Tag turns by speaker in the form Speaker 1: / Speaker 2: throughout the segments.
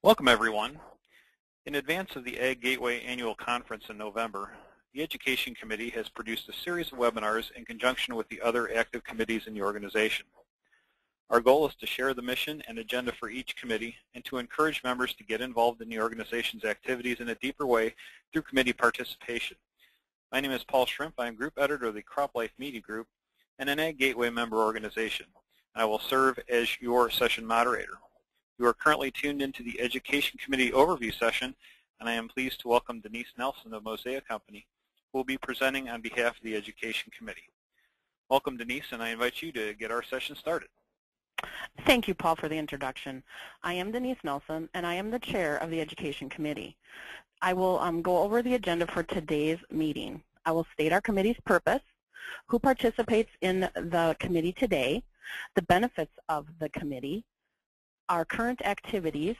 Speaker 1: Welcome everyone. In advance of the AgGateway Annual Conference in November, the Education Committee has produced a series of webinars in conjunction with the other active committees in the organization. Our goal is to share the mission and agenda for each committee and to encourage members to get involved in the organization's activities in a deeper way through committee participation. My name is Paul Shrimp. I am Group Editor of the Crop Life Media Group and an AgGateway member organization. I will serve as your session moderator. You are currently tuned into the Education Committee Overview session, and I am pleased to welcome Denise Nelson of Mosaic Company, who will be presenting on behalf of the Education Committee. Welcome, Denise, and I invite you to get our session started.
Speaker 2: Thank you, Paul, for the introduction. I am Denise Nelson, and I am the chair of the Education Committee. I will go over the agenda for today's meeting. I will state our committee's purpose, who participates in the committee today, the benefits of the committee, our current activities,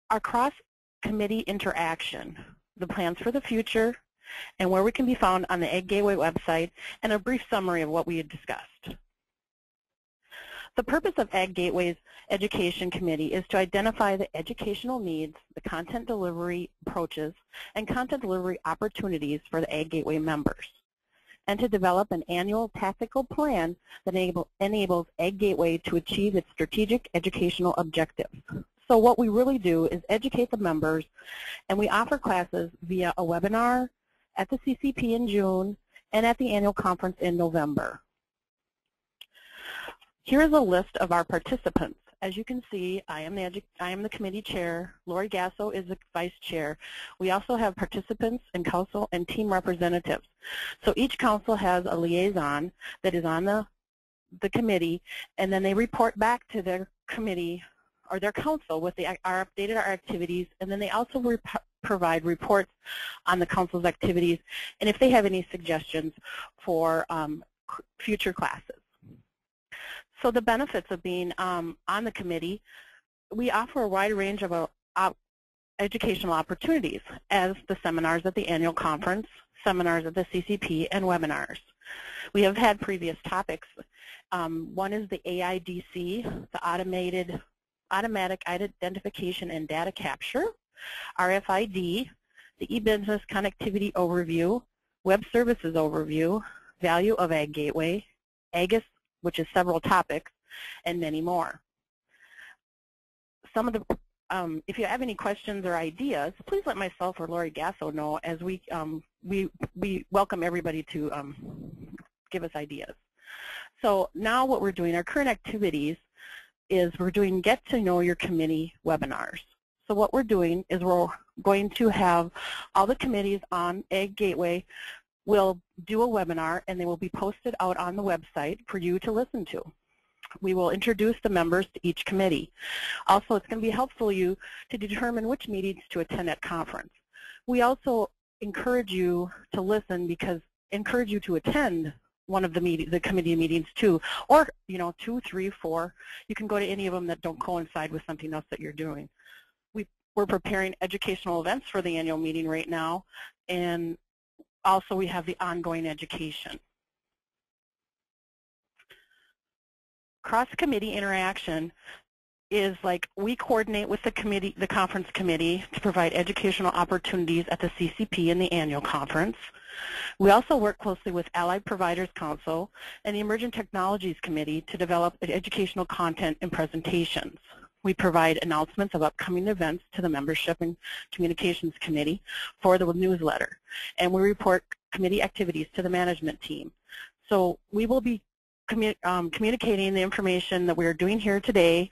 Speaker 2: our cross-committee interaction, the plans for the future, and where we can be found on the AgGateway website, and a brief summary of what we had discussed. The purpose of AgGateway's Education Committee is to identify the educational needs, the content delivery approaches, and content delivery opportunities for the AgGateway members, and to develop an annual tactical plan that enables AgGateway to achieve its strategic educational objectives. So what we really do is educate the members, and we offer classes via a webinar at the CCP in June and at the annual conference in November. Here is a list of our participants. As you can see, I am the committee chair. Lori Gasso is the vice chair. We also have participants and council and team representatives. So each council has a liaison that is on the committee, and then they report back to their committee or their council with our activities, and then they also provide reports on the council's activities and if they have any suggestions for future classes. So the benefits of being on the committee, we offer a wide range of educational opportunities as the seminars at the annual conference, seminars at the CCP, and webinars. We have had previous topics. One is the AIDC, the Automatic Identification and Data Capture, RFID, the e-business connectivity overview, web services overview, value of AgGateway, AGIS, which is several topics, and many more. Some of the, if you have any questions or ideas, please let myself or Lori Gasso know, as we welcome everybody to give us ideas. So now what we're doing, our current activities, is we're doing Get to Know Your Committee webinars. So what we're doing is we're going to have all the committees on AgGateway will do a webinar, and they will be posted out on the website for you to listen to. We will introduce the members to each committee. Also, it's going to be helpful to you to determine which meetings to attend at conference. We also encourage you to listen encourage you to attend one of the committee meetings too, or 2, 3, 4. You can go to any of them that don't coincide with something else that you're doing. We're preparing educational events for the annual meeting right now, and also we have the ongoing education. Cross-committee interaction is like we coordinate with the conference committee to provide educational opportunities at the CCP and the annual conference. We also work closely with Allied Providers Council and the Emerging Technologies Committee to develop educational content and presentations. We provide announcements of upcoming events to the Membership and Communications Committee for the newsletter, and we report committee activities to the management team. So we will be communicating the information that we are doing here today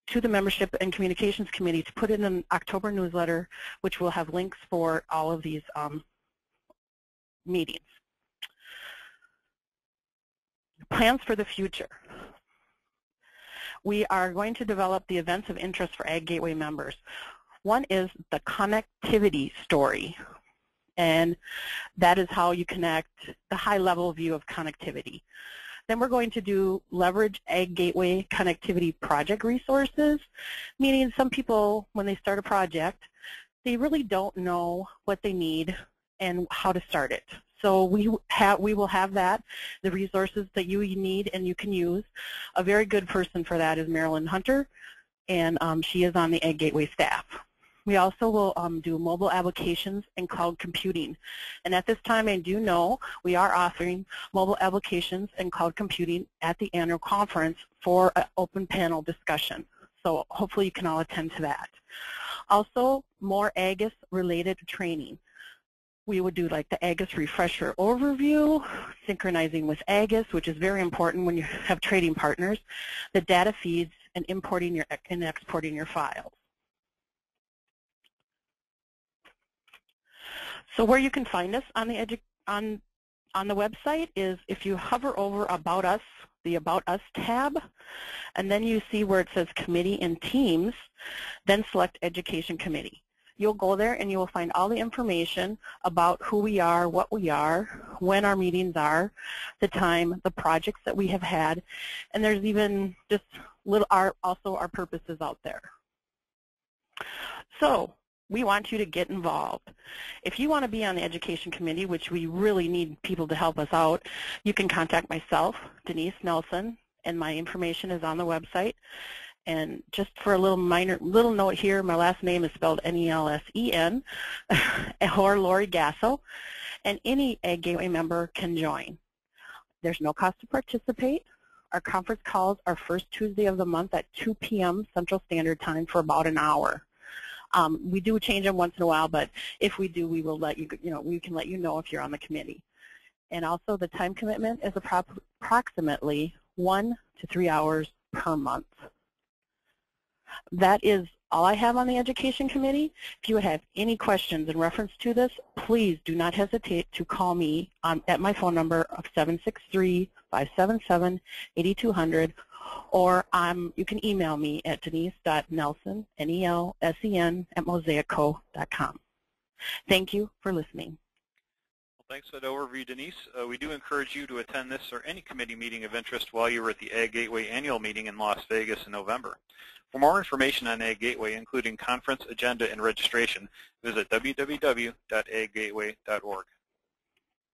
Speaker 2: to the Membership and Communications Committee to put in an October newsletter, which will have links for all of these meetings. Plans for the future. We are going to develop the events of interest for AgGateway members. One is the connectivity story, and that is how you connect the high-level view of connectivity. Then we're going to do leverage AgGateway connectivity project resources, meaning some people, when they start a project, they really don't know what they need and how to start it. So we will have that, the resources that you need and you can use. A very good person for that is Marilyn Hunter, and she is on the AgGateway staff. We also will do mobile applications and cloud computing. And at this time, I do know we are offering mobile applications and cloud computing at the annual conference for an open panel discussion. So hopefully you can all attend to that. Also, more AGGIS-related training. We would do like the AGGIS refresher overview, synchronizing with AGGIS, which is very important when you have trading partners, the data feeds, and importing and exporting your files. So where you can find us on the website is if you hover over About Us, the About Us tab, and then you see where it says Committee and Teams, then select Education Committee. You'll go there and you will find all the information about who we are, what we are, when our meetings are, the time, the projects that we have had, and there's even just also our purposes out there. So we want you to get involved. If you want to be on the Education Committee, which we really need people to help us out, you can contact myself, Denise Nelson, and my information is on the website. And just for a little note here, my last name is spelled N-E-L-S-E-N, or Lori Gasso, and any AgGateway member can join. There's no cost to participate. Our conference calls are first Tuesday of the month at 2 p.m. Central Standard Time for about an hour. We do change them once in a while, but if we do, we will let you, we can let you know if you're on the committee. And also the time commitment is approximately 1 to 3 hours per month. That is all I have on the Education Committee. If you would have any questions in reference to this, please do not hesitate to call me at my phone number of 763-577-8200, or you can email me at denise.nelson, N-E-L-S-E-N, @mosaicco.com. Thank you for listening.
Speaker 1: Well, thanks for that overview, Denise. We do encourage you to attend this or any committee meeting of interest while you're at the AgGateway annual meeting in Las Vegas in November. For more information on AgGateway, including conference agenda and registration, visit www.aggateway.org.